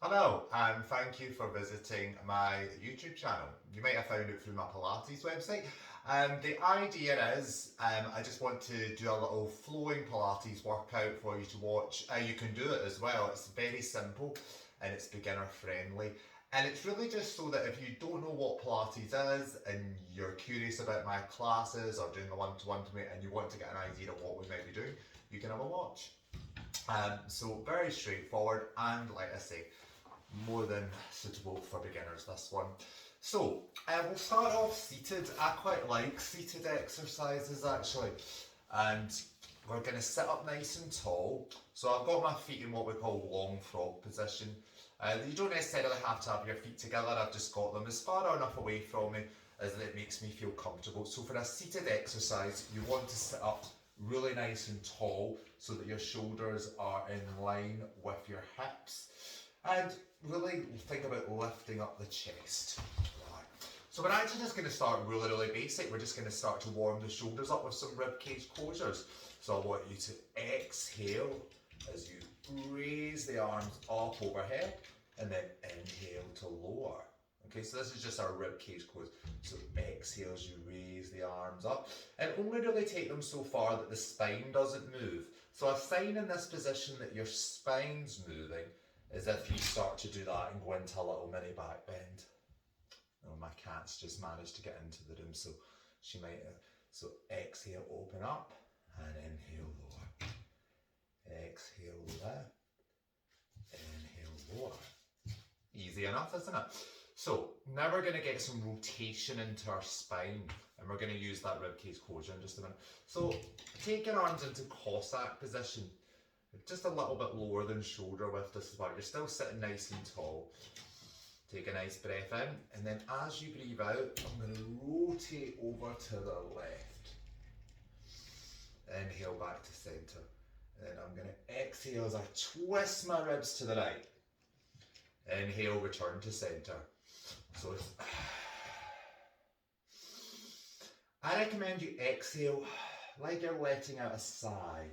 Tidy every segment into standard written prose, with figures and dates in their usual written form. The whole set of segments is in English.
Hello, and thank you for visiting my YouTube channel. You might have found it through my Pilates website. The idea is I just want to do a little flowing Pilates workout for you to watch. You can do it as well. It's very simple and it's beginner friendly. And it's really just so that if you don't know what Pilates is and you're curious about my classes or doing a one-to-one to me and you want to get an idea of what we might be doing, you can have a watch. So very straightforward and like I say, more than suitable for beginners, this one. So we'll start off seated. I quite like seated exercises actually. And we're going to sit up nice and tall. So I've got my feet in what we call long frog position. You don't necessarily have to have your feet together. I've just got them as far enough away from me as that it makes me feel comfortable. So for a seated exercise, you want to sit up really nice and tall so that your shoulders are in line with your hips. And really think about lifting up the chest. Right. So we're actually just going to start really basic. We're just going to start to warm the shoulders up with some rib cage closures. So I want you to exhale as you raise the arms up overhead and then inhale to lower. Okay, so this is just our rib cage close. So exhale as you raise the arms up and only really take them so far that the spine doesn't move. So a sign in this position that your spine's moving is if you start to do that and go into a little mini back bend. Oh, my cat's just managed to get into the room, so she might. So exhale, open up, and inhale, lower. Exhale, there. Inhale, lower. Easy enough, isn't it? So now we're going to get some rotation into our spine, and we're going to use that ribcage closure in just a minute. So take your arms into Cossack position. Just a little bit lower than shoulder width this is why you're still sitting nice and tall. Take a nice breath in, and then as you breathe out, I'm going to rotate over to the left. Inhale back to centre. And then I'm going to exhale as I twist my ribs to the right. Inhale, return to centre. So it's I recommend you exhale like you're letting out a sigh.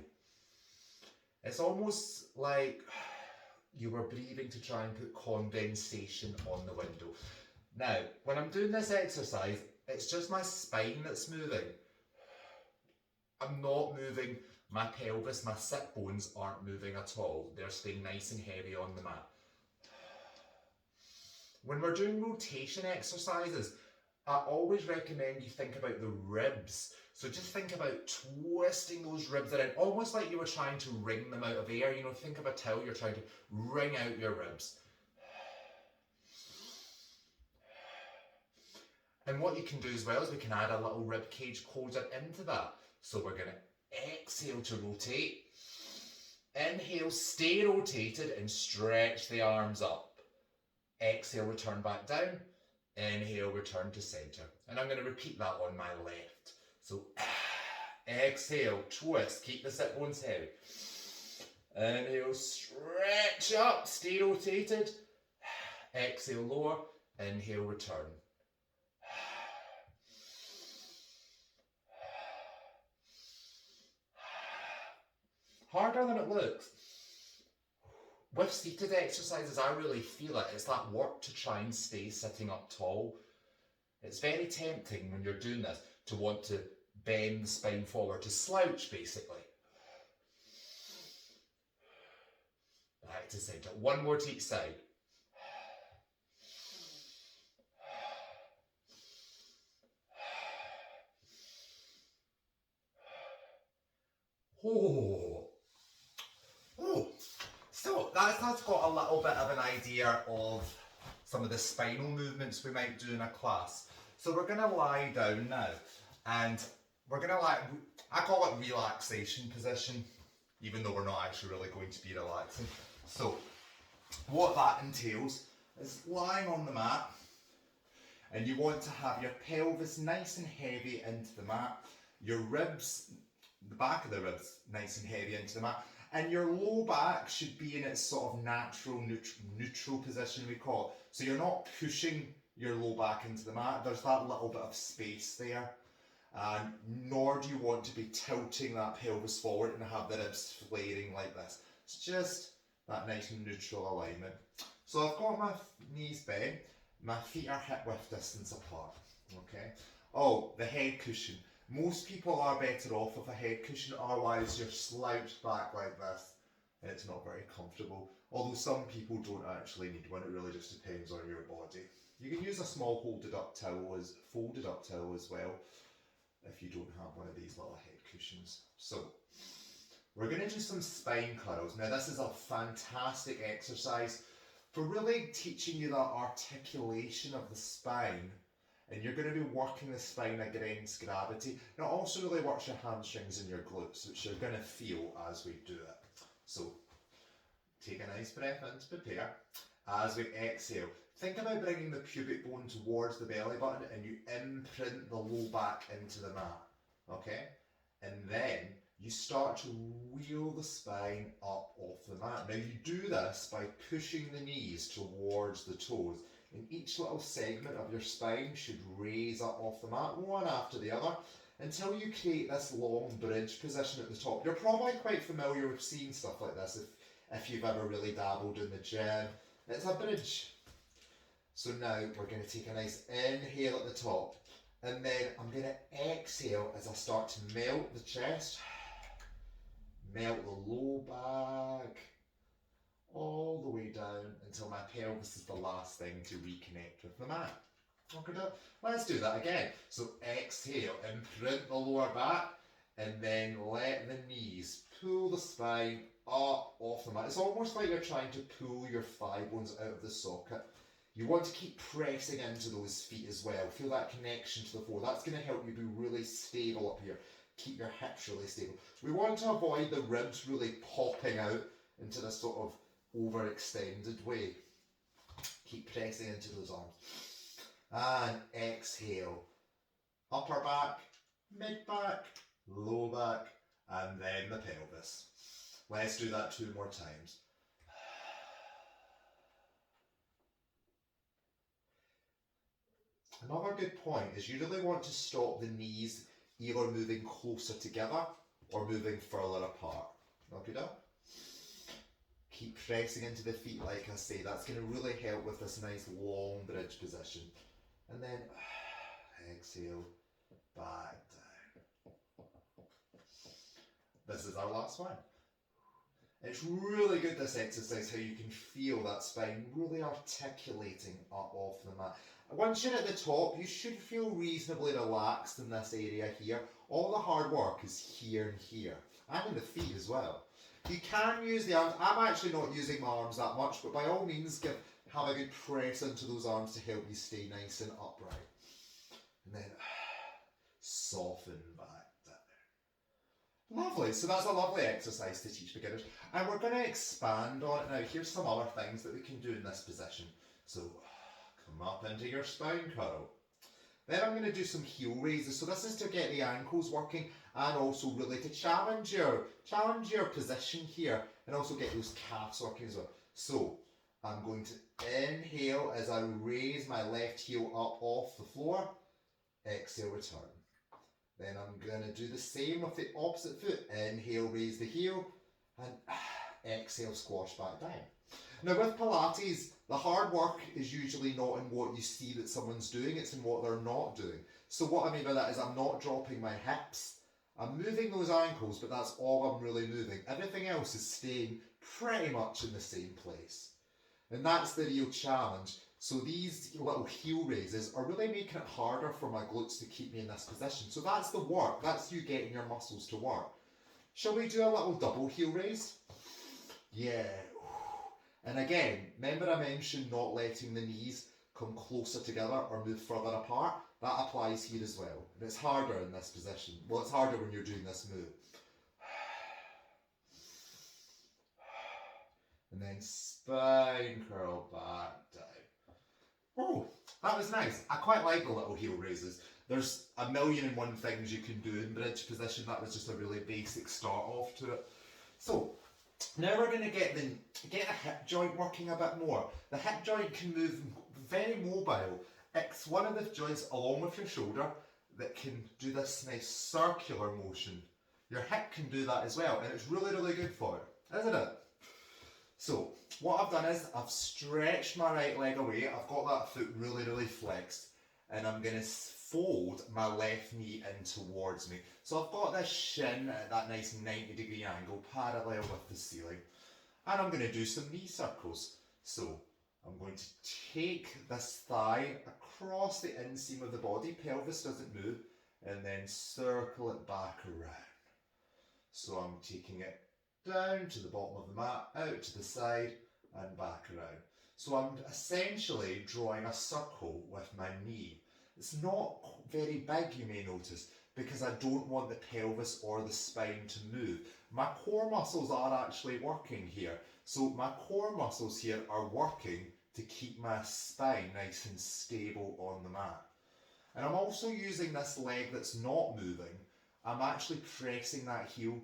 It's almost like you were breathing to try and put condensation on the window. Now, when I'm doing this exercise, it's just my spine that's moving. I'm not moving my pelvis, my sit bones aren't moving at all. They're staying nice and heavy on the mat. When we're doing rotation exercises, I always recommend you think about the ribs. So just think about twisting those ribs around, almost like you were trying to wring them out of air. You know, think of a towel, you're trying to wring out your ribs. And what you can do as well is we can add a little rib cage closure into that. So we're going to exhale to rotate. Inhale, stay rotated and stretch the arms up. Exhale, return back down. Inhale, return to centre. And I'm going to repeat that on my left. So exhale, twist, keep the sit bones heavy. Inhale, stretch up, stay rotated. Exhale, lower. Inhale, return. Harder than it looks. With seated exercises, I really feel it. It's that work to try and stay sitting up tall. It's very tempting when you're doing this to want to bend the spine forward, to slouch basically. Back to centre. One more to each side. So that's got a little bit of an idea of some of the spinal movements we might do in a class. So we're going to lie down now and we're going to I call it relaxation position, even though we're not actually really going to be relaxing. So what that entails is lying on the mat, and you want to have your pelvis nice and heavy into the mat, your ribs, the back of the ribs nice and heavy into the mat, and your low back should be in its sort of natural neutral position, we call it. So you're not pushing your low back into the mat, there's that little bit of space there. Nor do you want to be tilting that pelvis forward and have the ribs flaring like this. It's just that nice neutral alignment. So I've got my knees bent, my feet are hip width distance apart, okay? Oh, the head cushion. Most people are better off with a head cushion, otherwise you're slouched back like this and it's not very comfortable. Although some people don't actually need one, it really just depends on your body. You can use a small folded up towel as well if you don't have one of these little head cushions. So we're going to do some spine curls. Now this is a fantastic exercise for really teaching you that articulation of the spine, and you're going to be working the spine against gravity. It also really works your hamstrings and your glutes, which you're going to feel as we do it. So take a nice breath in to prepare. As we exhale, think about bringing the pubic bone towards the belly button and you imprint the low back into the mat, okay? And then you start to wheel the spine up off the mat. Now you do this by pushing the knees towards the toes, and each little segment of your spine should raise up off the mat, one after the other, until you create this long bridge position at the top. You're probably quite familiar with seeing stuff like this if you've ever really dabbled in the gym. It's a bridge. So now we're going to take a nice inhale at the top, and then I'm going to exhale as I start to melt the chest, melt the low back, all the way down until my pelvis is the last thing to reconnect with the mat. Okay, let's do that again. So exhale, imprint the lower back, and then let the knees pull the spine up off the mat. It's almost like you're trying to pull your thigh bones out of the socket. You want to keep pressing into those feet as well. Feel that connection to the floor. That's going to help you be really stable up here. Keep your hips really stable. We want to avoid the ribs really popping out into this sort of overextended way. Keep pressing into those arms. And exhale. Upper back, mid back, low back, and then the pelvis. Let's do that 2 more times. Another good point is you really want to stop the knees either moving closer together or moving further apart. Okay, keep pressing into the feet like I say. That's going to really help with this nice long bridge position. And then exhale, back down. This is our last one. It's really good, this exercise, how you can feel that spine really articulating up off the mat. Once you're at the top, you should feel reasonably relaxed in this area here. All the hard work is here and here, and in the feet as well. You can use the arms. I'm actually not using my arms that much, but by all means have a good press into those arms to help you stay nice and upright. And then soften back down. Lovely, so that's a lovely exercise to teach beginners. And we're going to expand on it now. Here's some other things that we can do in this position. So come up into your spine curl. Then I'm going to do some heel raises. So this is to get the ankles working and also really to challenge your position here and also get those calves working as well. So I'm going to inhale as I raise my left heel up off the floor. Exhale, return. Then I'm going to do the same with the opposite foot. Inhale, raise the heel, and exhale, squash back down. Now with Pilates, the hard work is usually not in what you see that someone's doing, it's in what they're not doing. So what I mean by that is I'm not dropping my hips, I'm moving those ankles, but that's all I'm really moving. Everything else is staying pretty much in the same place. And that's the real challenge. So these little heel raises are really making it harder for my glutes to keep me in this position. So that's the work, that's you getting your muscles to work. Shall we do a little double heel raise? Yeah. And again, remember I mentioned not letting the knees come closer together or move further apart? That applies here as well. And it's harder in this position. Well, it's harder when you're doing this move. And then spine curl back down. Oh, that was nice. I quite like the little heel raises. There's a million and one things you can do in bridge position. That was just a really basic start off to it. So now we're going to get the hip joint working a bit more. The hip joint can move very mobile. It's one of the joints along with your shoulder that can do this nice circular motion. Your hip can do that as well, and it's really, really good for it, isn't it? So what I've done is I've stretched my right leg away. I've got that foot really, really flexed, and I'm going to fold my left knee in towards me. So I've got this shin at that nice 90-degree angle parallel with the ceiling, and I'm going to do some knee circles. So I'm going to take this thigh across the inseam of the body, pelvis doesn't move, and then circle it back around. So I'm taking it down to the bottom of the mat, out to the side and back around. So I'm essentially drawing a circle with my knee. It's not very big, you may notice, because I don't want the pelvis or the spine to move. My core muscles are actually working here. So my core muscles here are working to keep my spine nice and stable on the mat. And I'm also using this leg that's not moving. I'm actually pressing that heel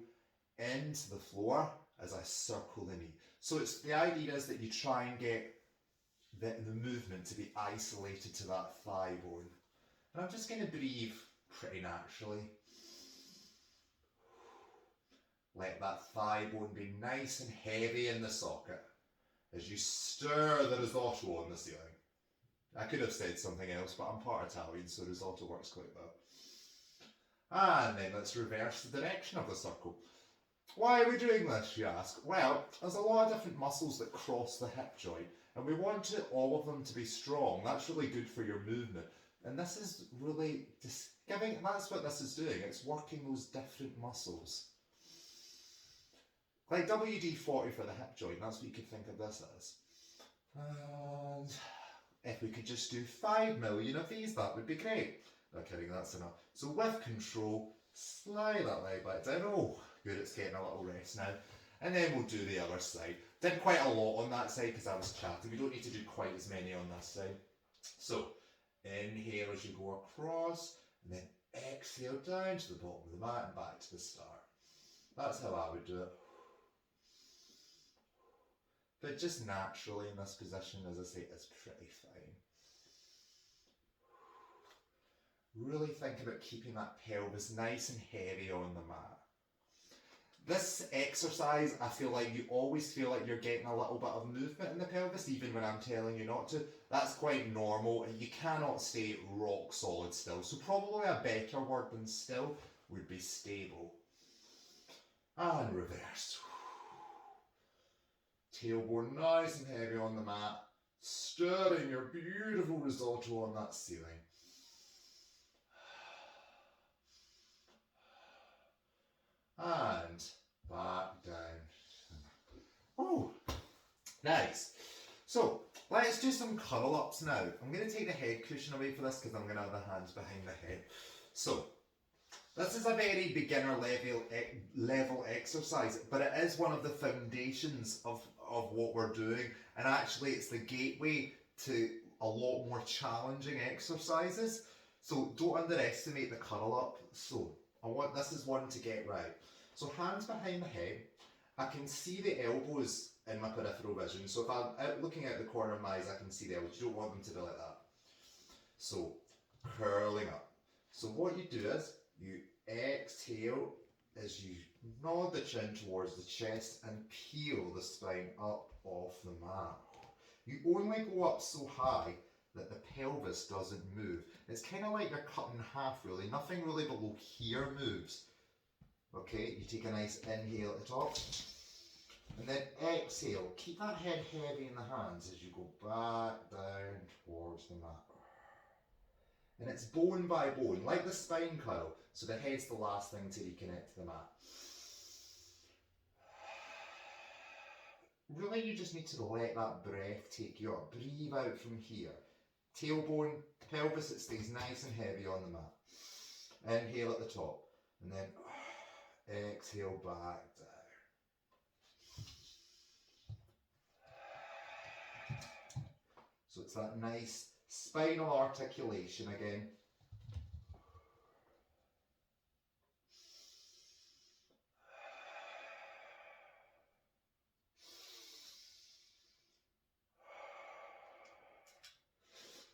into the floor as I circle the knee. So it's the idea is that you try and get the movement to be isolated to that thigh bone. And I'm just going to breathe pretty naturally. Let that thigh bone be nice and heavy in the socket as you stir the risotto on the ceiling. I could have said something else, but I'm part Italian, so risotto works quite well. And then let's reverse the direction of the circle. Why are we doing this, you ask? Well, there's a lot of different muscles that cross the hip joint, and we want all of them to be strong. That's really good for your movement. And this is really just giving, that's what this is doing. It's working those different muscles. Like WD-40 for the hip joint, that's what you could think of this as. And if we could just do 5 million of these, that would be great. No kidding, that's enough. So with control, slide that leg back down. Oh, good, it's getting a little rest now. And then we'll do the other side. Did quite a lot on that side because I was chatting. We don't need to do quite as many on this side. So, inhale as you go across, and then exhale down to the bottom of the mat and back to the start. That's how I would do it. But just naturally in this position, as I say, it's pretty fine. Really think about keeping that pelvis nice and heavy on the mat. This exercise, I feel like you always feel like you're getting a little bit of movement in the pelvis, even when I'm telling you not to. That's quite normal, and you cannot stay rock solid still. So probably a better word than still would be stable. And reverse. Tailbone nice and heavy on the mat, stirring your beautiful risotto on that ceiling. And back down. Oh, nice. So let's do some curl ups now. I'm going to take the head cushion away for this because I'm going to have the hands behind the head. So this is a very beginner level exercise, but it is one of the foundations of what we're doing, and actually it's the gateway to a lot more challenging exercises. So don't underestimate the curl up. So this is one to get right. So hands behind the head. I can see the elbows in my peripheral vision. So if I'm looking out the corner of my eyes, I can see the elbows. You don't want them to be like that. So curling up. So what you do is you exhale as you nod the chin towards the chest and peel the spine up off the mat. You only go up so high that the pelvis doesn't move. It's kind of like you're cut in half really. Nothing really below here moves. Okay, you take a nice inhale at the top. And then exhale. Keep that head heavy in the hands as you go back down towards the mat. And it's bone by bone, like the spine curl. So the head's the last thing to reconnect to the mat. Really, you just need to let that breath take you up. Breathe out from here. Tailbone, pelvis, it stays nice and heavy on the mat. Inhale at the top. And then exhale back down. So it's that nice spinal articulation again.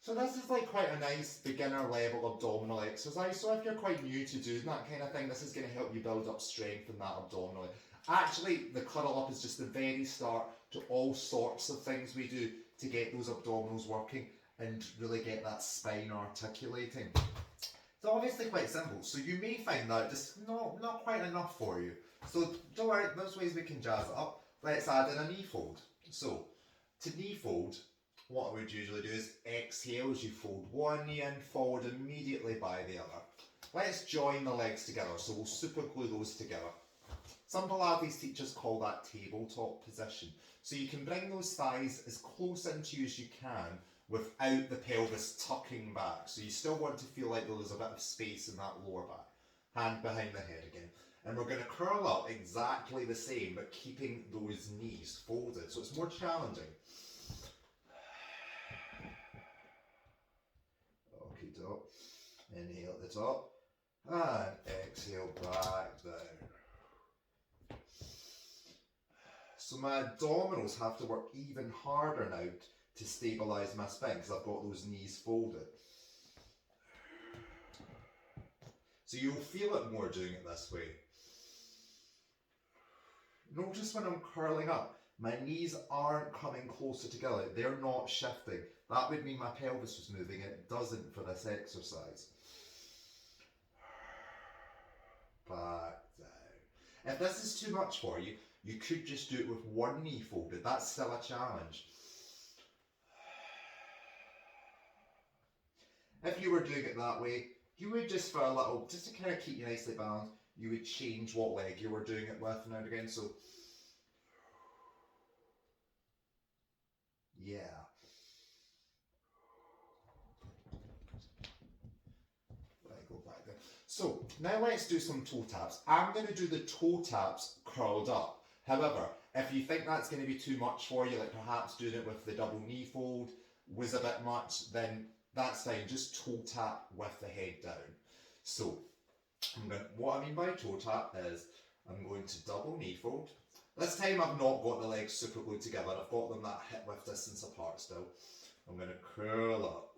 So this is like quite a nice beginner level abdominal exercise. So if you're quite new to doing that kind of thing, this is going to help you build up strength in that abdominal. Actually, the curl up is just the very start to all sorts of things we do to get those abdominals working and really get that spine articulating. It's obviously quite simple, so you may find that just not quite enough for you. So don't worry, there's ways we can jazz it up. Let's add in a knee fold. So to knee fold, what I would usually do is exhale as you fold one knee in, forward immediately by the other. Let's join the legs together, so we'll super glue those together. Some Pilates teachers call that tabletop position. So you can bring those thighs as close into you as you can without the pelvis tucking back. So you still want to feel like there's a bit of space in that lower back. Hand behind the head again. And we're going to curl up exactly the same, but keeping those knees folded. So it's more challenging. Okay, doke. Inhale at the top. And exhale back down. So my abdominals have to work even harder now to stabilise my spine because I've got those knees folded. So you'll feel it more doing it this way. Notice when I'm curling up, my knees aren't coming closer together. They're not shifting. That would mean my pelvis was moving and it doesn't for this exercise. Back down. If this is too much for you, you could just do it with one knee folded. That's still a challenge. If you were doing it that way, you would just for a little, just to kind of keep you nicely balanced, you would change what leg you were doing it with now and again. So, yeah. Right, go back there. So, now let's do some toe taps. I'm going to do the toe taps curled up. However, if you think that's going to be too much for you, like perhaps doing it with the double knee fold was a bit much, then that's fine. Just toe tap with the head down. So, what I mean by toe tap is I'm going to double knee fold. This time I've not got the legs super glued together. I've got them that hip width distance apart still. I'm going to curl up.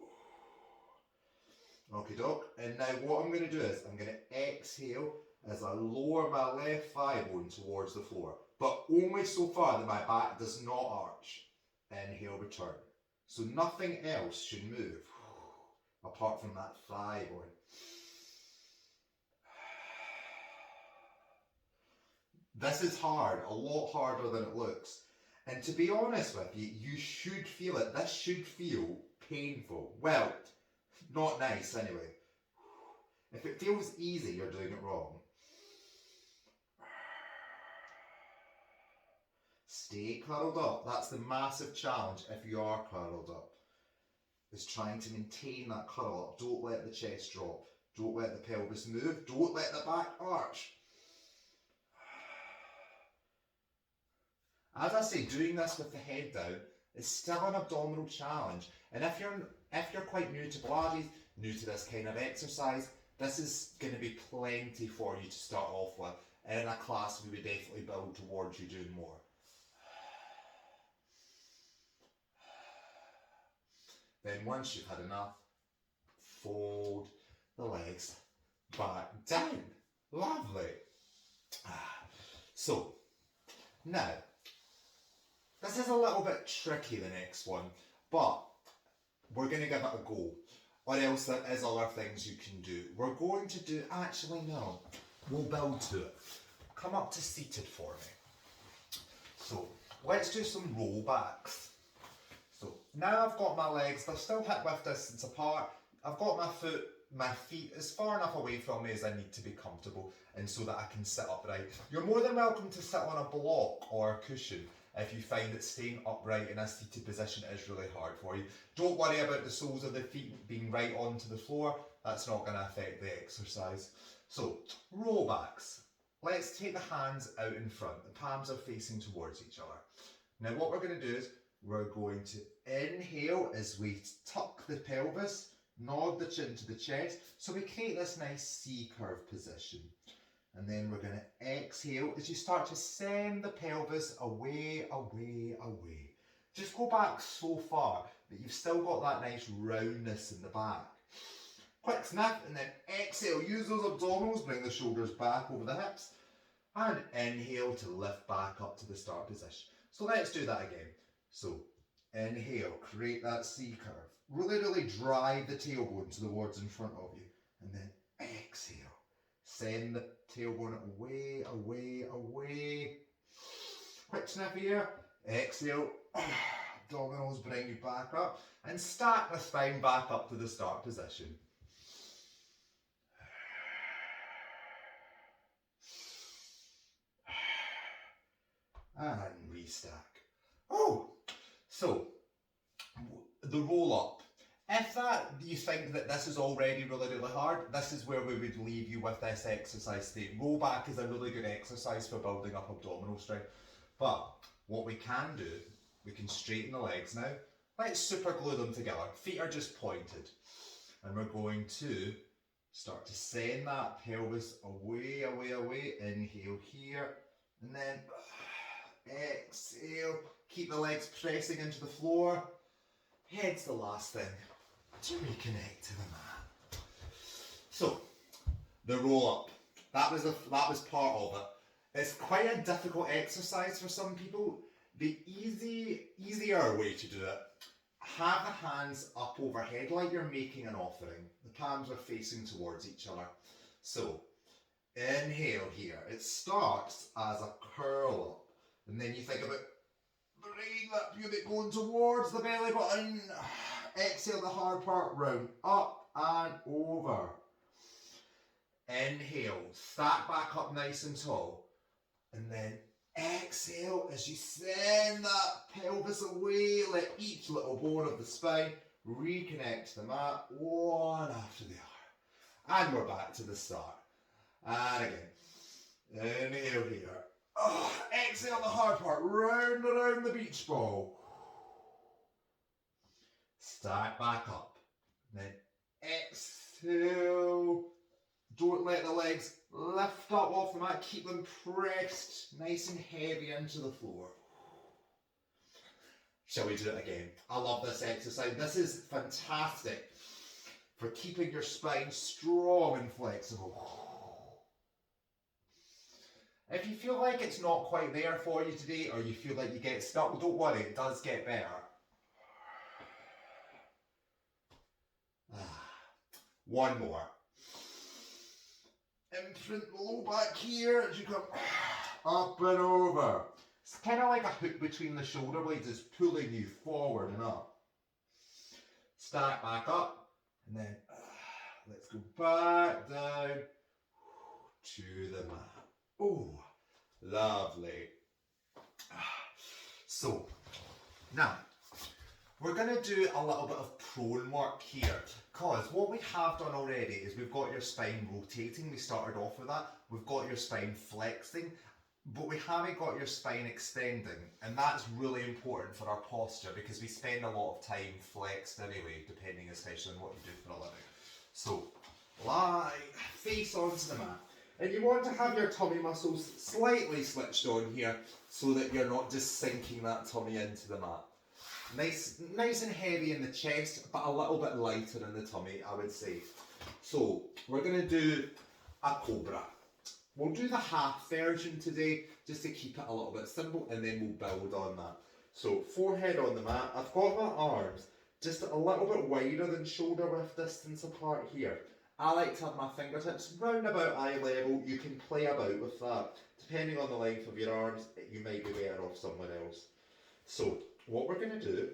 Okie doke. And now what I'm going to do is I'm going to exhale as I lower my left thigh bone towards the floor. But only so far that my back does not arch. Inhale, return. So nothing else should move apart from that thigh bone. This is hard, a lot harder than it looks. And to be honest with you, you should feel it. This should feel painful. Well, not nice anyway. If it feels easy, you're doing it wrong. Stay curled up. That's the massive challenge if you are curled up. Is trying to maintain that curl up. Don't let the chest drop. Don't let the pelvis move. Don't let the back arch. As I say, doing this with the head down is still an abdominal challenge. And if you're quite new to Pilates, new to this kind of exercise, this is going to be plenty for you to start off with. And in a class, we would definitely build towards you doing more. Then once you've had enough, fold the legs back down. Lovely. So, now, this is a little bit tricky, the next one, but we're going to give it a go. Or else there is other things you can do. We're going to do, actually no, we'll build to it. Come up to seated for me. So, let's do some roll backs. So, now I've got my legs, they're still hip width distance apart. I've got my feet as far enough away from me as I need to be comfortable and so that I can sit upright. You're more than welcome to sit on a block or a cushion if you find that staying upright in a seated position is really hard for you. Don't worry about the soles of the feet being right onto the floor. That's not going to affect the exercise. So, roll backs. Let's take the hands out in front. The palms are facing towards each other. Now what we're going to do is we're going to inhale as we tuck the pelvis, nod the chin to the chest, so we create this nice C-curve position. And then we're going to exhale as you start to send the pelvis away, away, away. Just go back so far that you've still got that nice roundness in the back. Quick snap and then exhale. Use those abdominals, bring the shoulders back over the hips. and inhale to lift back up to the start position. So let's do that again. So inhale, create that C curve. Really drive the tailbone to the words in front of you. And then exhale. Send the tailbone away, away, away. Quick sniff here. Exhale. Abdominals bring you back up. And stack the spine back up to the start position. And restack. Oh! So, the roll up. If you think that this is already really hard, this is where we would leave you with this exercise today. Roll back is a really good exercise for building up abdominal strength. But what we can do, we can straighten the legs now. Let's super glue them together. Feet are just pointed. And we're going to start to send that pelvis away, away, away. Inhale here. And then exhale. Keep the legs pressing into the floor. Head's the last thing to reconnect to the mat. So, the roll up. That was part of it. It's quite a difficult exercise for some people. The easier way to do it, have the hands up overhead like you're making an offering. The palms are facing towards each other. So, inhale here. It starts as a curl up. And then you think about bringing that pubic bone towards the belly button. Exhale the hard part round, up and over. Inhale, stack back up nice and tall. And then exhale as you send that pelvis away. Let each little bone of the spine reconnect to the mat, one after the other. And we're back to the start. And again, inhale here. Oh, exhale the hard part, round around the beach ball. Stack back up. Then exhale. Don't let the legs lift up off the mat. Keep them pressed nice and heavy into the floor. Shall we do it again? I love this exercise. This is fantastic for keeping your spine strong and flexible. If you feel like it's not quite there for you today, or you feel like you get stuck, don't worry, it does get better. One more. Imprint the low back here as you come up and over. It's kind of like a hook between the shoulder blades is pulling you forward and up. Stack back up, and then let's go back down to the mat. Oh, lovely. So, now, we're going to do a little bit of prone work here, because what we have done already is we've got your spine rotating. We started off with that. We've got your spine flexing, but we haven't got your spine extending, and that's really important for our posture because we spend a lot of time flexed anyway, depending especially on what you do for a living. So, lie, face onto the mat. And you want to have your tummy muscles slightly switched on here so that you're not just sinking that tummy into the mat. Nice and heavy in the chest, but a little bit lighter in the tummy, I would say. So, we're going to do a cobra. We'll do the half version today, just to keep it a little bit simple, and then we'll build on that. So, forehead on the mat. I've got my arms just a little bit wider than shoulder width distance apart here. I like to have my fingertips round about eye level. You can play about with that. Depending on the length of your arms, you might be better off somewhere else. So, what we're going to do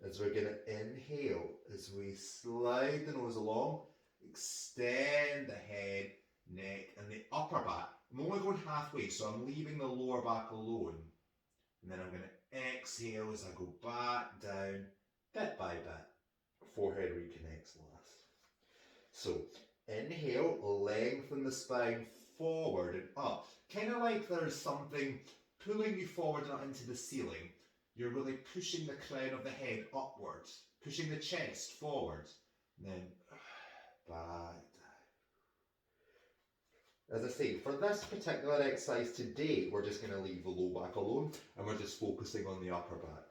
is we're going to inhale as we slide the nose along, extend the head, neck and the upper back. I'm only going halfway, so I'm leaving the lower back alone. And then I'm going to exhale as I go back down, bit by bit. Forehead reconnects last. So, inhale, lengthen the spine forward and up. Kind of like there's something pulling you forward and into the ceiling. You're really pushing the crown of the head upwards, pushing the chest forward, and then back down. As I say, for this particular exercise today, we're just going to leave the low back alone, and we're just focusing on the upper back.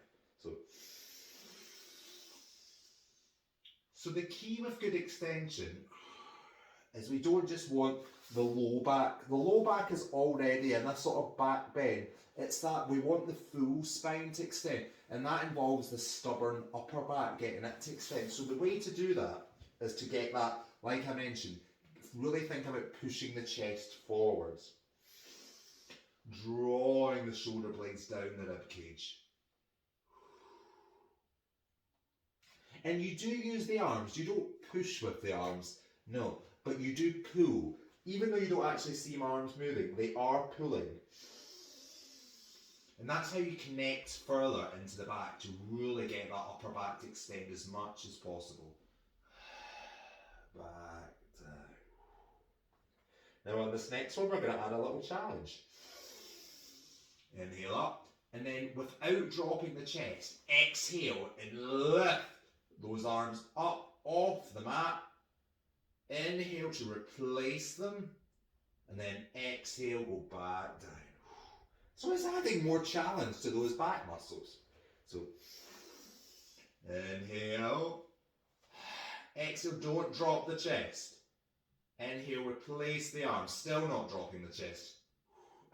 So the key with good extension is we don't just want the low back. The low back is already in a sort of back bend. It's that we want the full spine to extend, and that involves the stubborn upper back getting it to extend. So the way to do that is to get that, like I mentioned, really think about pushing the chest forwards, drawing the shoulder blades down the rib cage. And you do use the arms, you don't push with the arms, no, but you do pull. Even though you don't actually see my arms moving, they are pulling. And that's how you connect further into the back to really get that upper back to extend as much as possible. Back down. Now on this next one, we're going to add a little challenge. Inhale up, and then without dropping the chest, exhale and lift those arms up off the mat. Inhale to replace them, and then exhale, go back down. So it's adding more challenge to those back muscles. So inhale, exhale, don't drop the chest. Inhale, replace the arms, still not dropping the chest.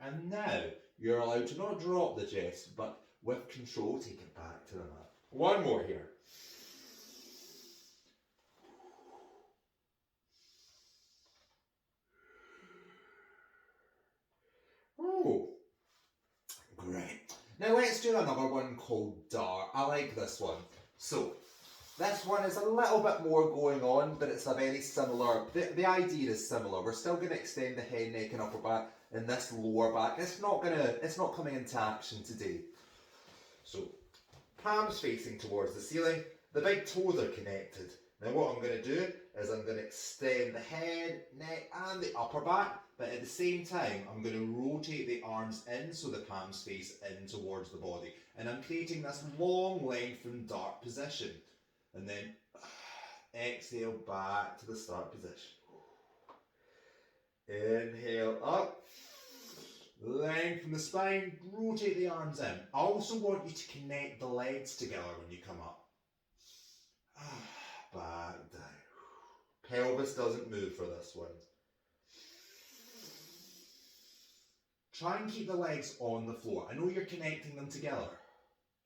And now you're allowed to not drop the chest, but with control, take it back to the mat. One more here. Oh, great. Now let's do another one called dart. I like this one. So this one is a little bit more going on, but it's a very similar, the idea is similar. We're still going to extend the head, neck and upper back and this lower back. It's not coming into action today. So palms facing towards the ceiling, the big toes are connected. Now what I'm going to do is I'm going to extend the head, neck and the upper back, but at the same time I'm going to rotate the arms in so the palms face in towards the body. And I'm creating this long lengthened dart position. And then exhale back to the start position. Inhale up, lengthen the spine, rotate the arms in. I also want you to connect the legs together when you come up. Back down. Pelvis doesn't move for this one. Try and keep the legs on the floor. I know you're connecting them together,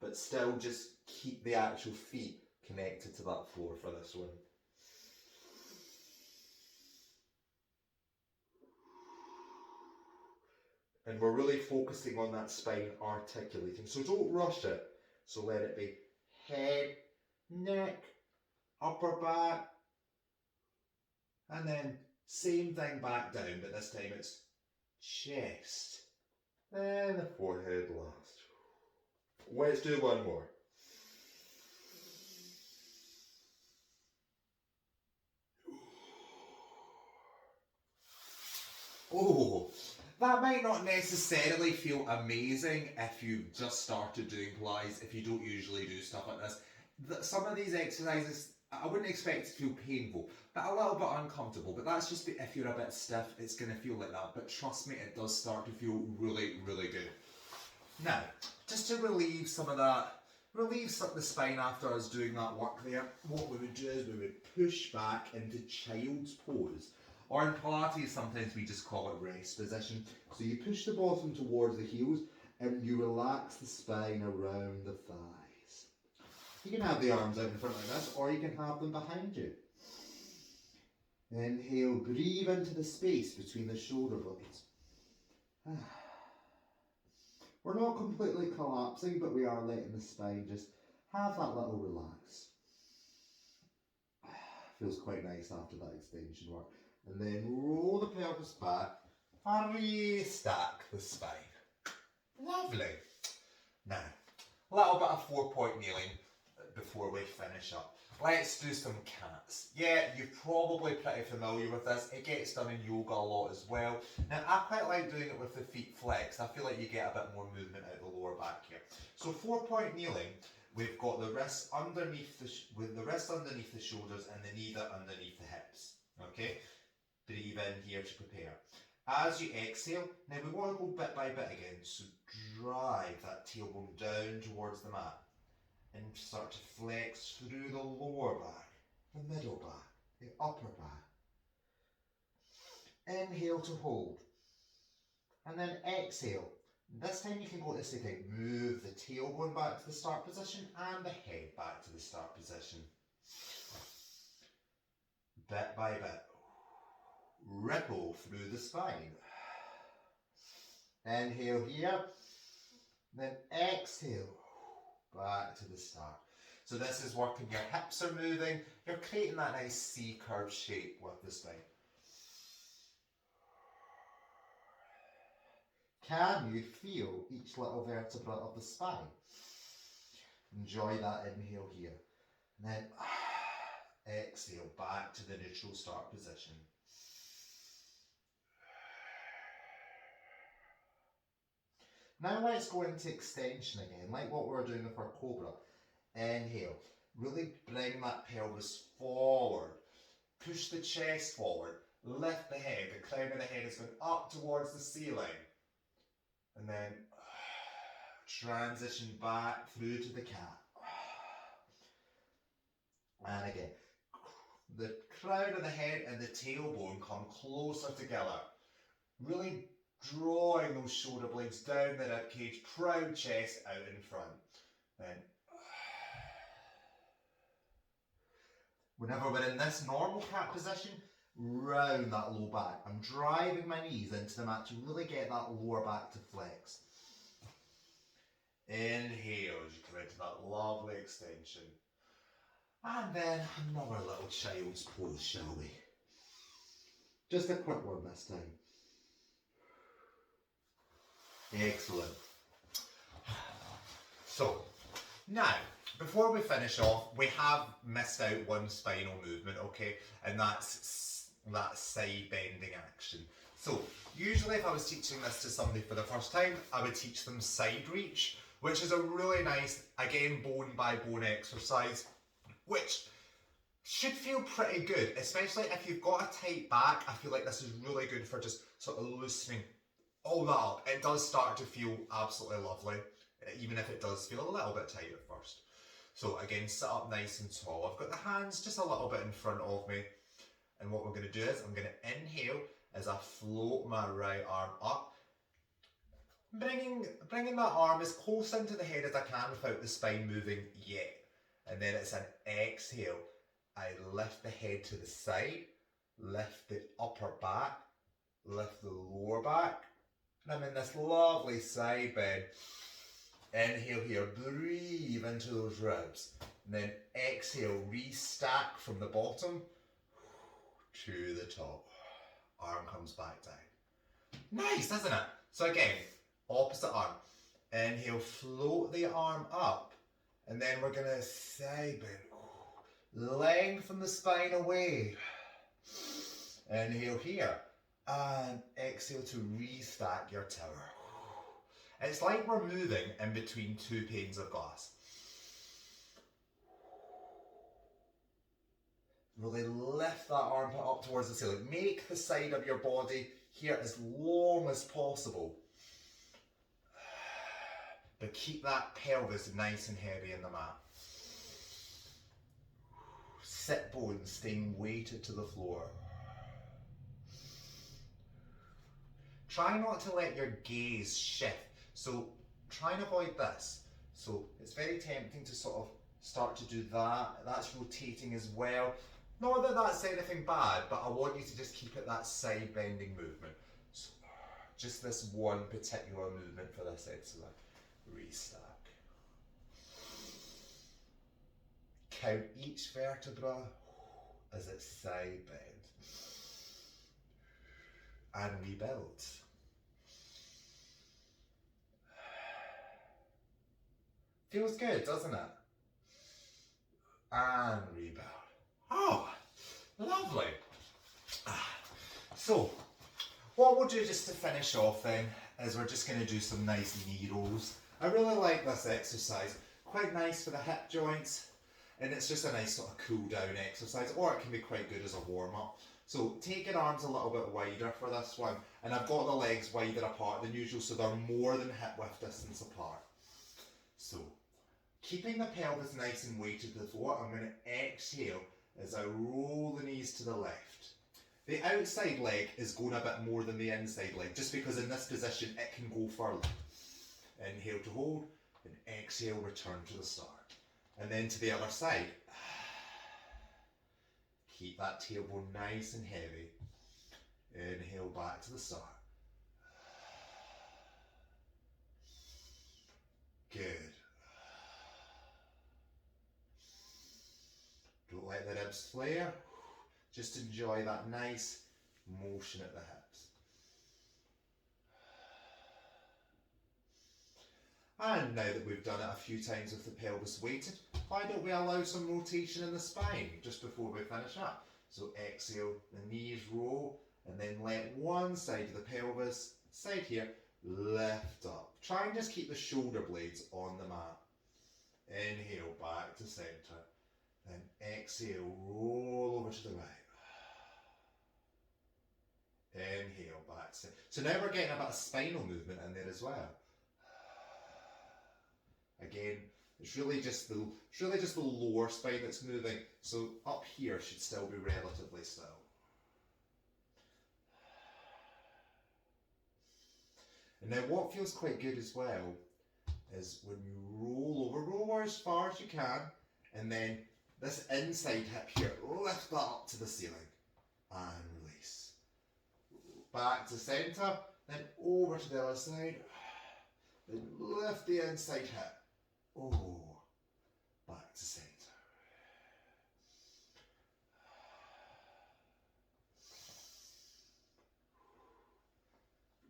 but still just keep the actual feet connected to that floor for this one. And we're really focusing on that spine articulating. So don't rush it. So let it be head, neck, upper back, and then same thing back down, but this time it's chest, then the forehead last. Let's do one more. Oh, that might not necessarily feel amazing if you've just started doing Pilates, if you don't usually do stuff like this. Some of these exercises, I wouldn't expect to feel painful, but a little bit uncomfortable. But that's just if you're a bit stiff, it's going to feel like that. But trust me, it does start to feel really, really good. Now, just to relieve some of that, relieve the spine after us doing that work there, what we would do is we would push back into child's pose. Or in Pilates, sometimes we just call it rest position. So you push the bottom towards the heels and you relax the spine around the thighs. You can have the arms out in front like this, or you can have them behind you. Inhale, breathe into the space between the shoulder blades. We're not completely collapsing, but we are letting the spine just have that little relax. Feels quite nice after that extension work. And then roll the pelvis back and restack the spine. Lovely. Now, a little bit of 4-point kneeling before we finish up. Let's do some cats. Yeah, you're probably pretty familiar with this. It gets done in yoga a lot as well. Now, I quite like doing it with the feet flexed. I feel like you get a bit more movement out the lower back here. So 4-point kneeling, we've got the wrists underneath with the wrists underneath the shoulders and the knee underneath the hips. Okay? Breathe in here to prepare. As you exhale, now we want to go bit by bit again. So drive that tailbone down towards the mat and start to flex through the lower back, the middle back, the upper back. Inhale to hold. And then exhale. This time you can go to the same thing. Move the tailbone back to the start position and the head back to the start position. Bit by bit. Ripple through the spine. Inhale here. Then exhale. Back to the start. So this is working, your hips are moving. You're creating that nice C-curve shape with the spine. Can you feel each little vertebra of the spine? Enjoy that inhale here. And then exhale back to the neutral start position. Now let's go into extension again, like what we were doing with our cobra. Inhale. Really bring that pelvis forward. Push the chest forward. Lift the head. The crown of the head is going up towards the ceiling. And then transition back through to the cat. And again, the crown of the head and the tailbone come closer together. Really drawing those shoulder blades down the rib cage, proud chest out in front. Then, whenever we're in this normal cat position, round that low back. I'm driving my knees into the mat to really get that lower back to flex. Inhale as you come into that lovely extension. And then another little child's pose, shall we? Just a quick one this time. Excellent. So, now, before we finish off, we have missed out one spinal movement, okay? And that's that side bending action. So, usually if I was teaching this to somebody for the first time, I would teach them side reach, which is a really nice, again, bone by bone exercise, which should feel pretty good, especially if you've got a tight back. I feel like this is really good for just sort of loosening all that up. It does start to feel absolutely lovely, even if it does feel a little bit tight at first. So again, sit up nice and tall. I've got the hands just a little bit in front of me. And what we're going to do is I'm going to inhale as I float my right arm up. Bringing that arm as close into the head as I can without the spine moving yet. And then it's an exhale. I lift the head to the side, lift the upper back, lift the lower back. And I'm in this lovely side bend. Inhale here, breathe into those ribs. And then exhale, restack from the bottom to the top. Arm comes back down. Nice, isn't it? So again, opposite arm. Inhale, float the arm up. And then we're going to side bend. Lengthen the spine away. Inhale here. And exhale to restack your tower. It's like we're moving in between two panes of glass. Really lift that armpit up towards the ceiling. Make the side of your body here as long as possible. But keep that pelvis nice and heavy in the mat. Sit bones staying weighted to the floor. Try not to let your gaze shift. So try and avoid this. So it's very tempting to sort of start to do that. That's rotating as well. Not that that's anything bad, but I want you to just keep it that side bending movement. So just this one particular movement for this exercise. Restack. Count each vertebra as it side bends. And rebuild. Feels good, doesn't it? And rebuild. Oh, lovely. So, what we'll do just to finish off then is we're just going to do some nice knee rolls. I really like this exercise. Quite nice for the hip joints, and it's just a nice sort of cool down exercise, or it can be quite good as a warm up. So take your arms a little bit wider for this one, and I've got the legs wider apart than usual, so they're more than hip width distance apart. So, keeping the pelvis nice and weighted to the floor, I'm going to exhale as I roll the knees to the left. The outside leg is going a bit more than the inside leg, just because in this position it can go further. Inhale to hold, and exhale, return to the start. And then to the other side. Keep that tailbone nice and heavy. Inhale back to the start. Good. Don't let the ribs flare. Just enjoy that nice motion at the hips. And now that we've done it a few times with the pelvis weighted, why don't we allow some rotation in the spine just before we finish up? So exhale, the knees roll, and then let one side of the pelvis, side here, lift up. Try and just keep the shoulder blades on the mat. Inhale, back to center. Then exhale, roll over to the right. Inhale, back to center. So now we're getting a bit of spinal movement in there as well. Again, it's really just the lower spine that's moving. So up here should still be relatively still. And now what feels quite good as well is when you roll over as far as you can, and then this inside hip here, lift that up to the ceiling and release. Back to center, then over to the other side, then lift the inside hip. Oh, back to center.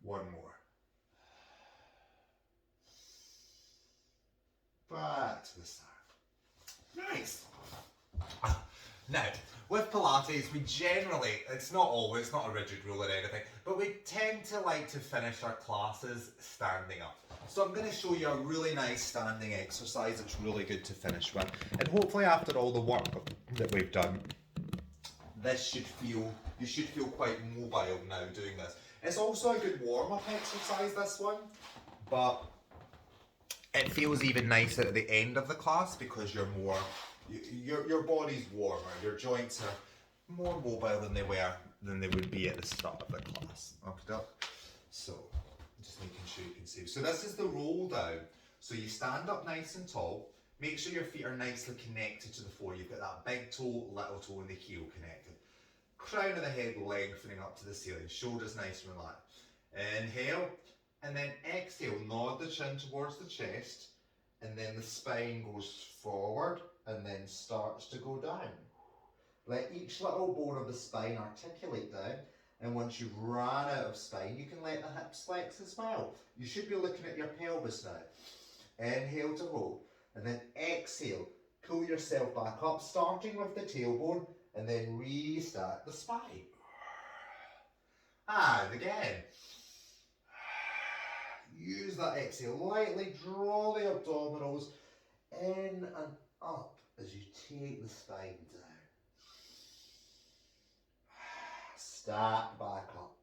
One more. Back to the start. Nice. Now, with Pilates, we generally, it's not always, not a rigid rule or anything, but we tend to like to finish our classes standing up. So I'm going to show you a really nice standing exercise that's really good to finish with. And hopefully after all the work that we've done, you should feel quite mobile now doing this. It's also a good warm-up exercise, this one, but it feels even nicer at the end of the class because you're more, your body's warmer, your joints are more mobile than they would be at the start of the class. Okay, so just making sure you can see. So this is the roll down. So you stand up nice and tall. Make sure your feet are nicely connected to the floor. You've got that big toe, little toe, and the heel connected. Crown of the head lengthening up to the ceiling. Shoulders nice and relaxed. Inhale, and then exhale. Nod the chin towards the chest, and then the spine goes forward and then starts to go down. Let each little bone of the spine articulate down, and once you've run out of spine, you can let the hips flex as well. You should be looking at your pelvis now. Inhale to hold, and then exhale. Pull yourself back up, starting with the tailbone, and then restart the spine. And again. Use that exhale, lightly draw the abdominals in and up as you take the spine down. Stack back up.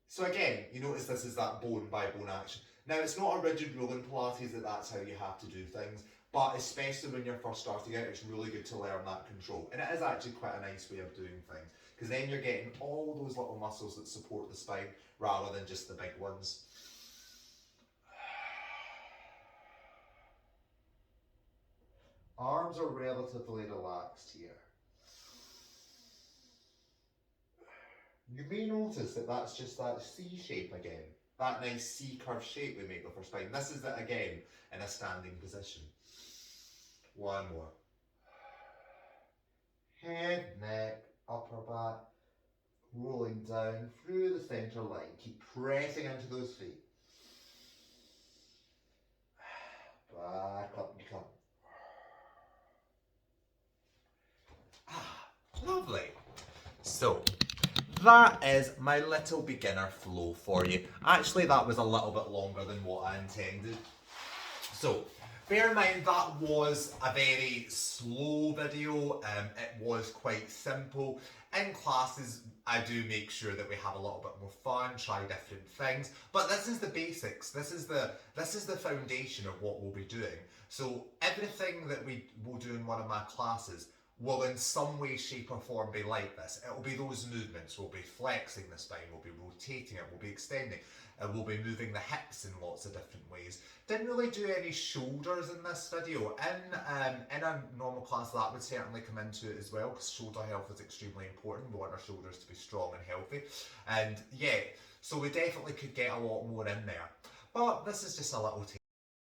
So again, you notice this is that bone by bone action. Now it's not a rigid rule in Pilates that that's how you have to do things, but especially when you're first starting out, it's really good to learn that control. And it is actually quite a nice way of doing things, because then you're getting all those little muscles that support the spine rather than just the big ones. Arms are relatively relaxed here. You may notice that that's just that C shape again. That nice C curve shape we make with our spine. This is it again in a standing position. One more. Head, neck, upper back, rolling down through the center line. Keep pressing into those feet. Back up you come. Lovely. So, that is my little beginner flow for you. Actually, that was a little bit longer than what I intended. So, bear in mind that was a very slow video. It was quite simple. In classes, I do make sure that we have a little bit more fun, try different things. But this is the basics. This is the foundation of what we'll be doing. So everything that we will do in one of my classes will in some way, shape or form be like this. It will be those movements. We'll be flexing the spine, we'll be rotating it, we'll be extending, and we'll be moving the hips in lots of different ways. Didn't really do any shoulders in this video. In a normal class that would certainly come into it as well, because shoulder health is extremely important. We want our shoulders to be strong and healthy. And yeah, so we definitely could get a lot more in there. But this is just a little taste.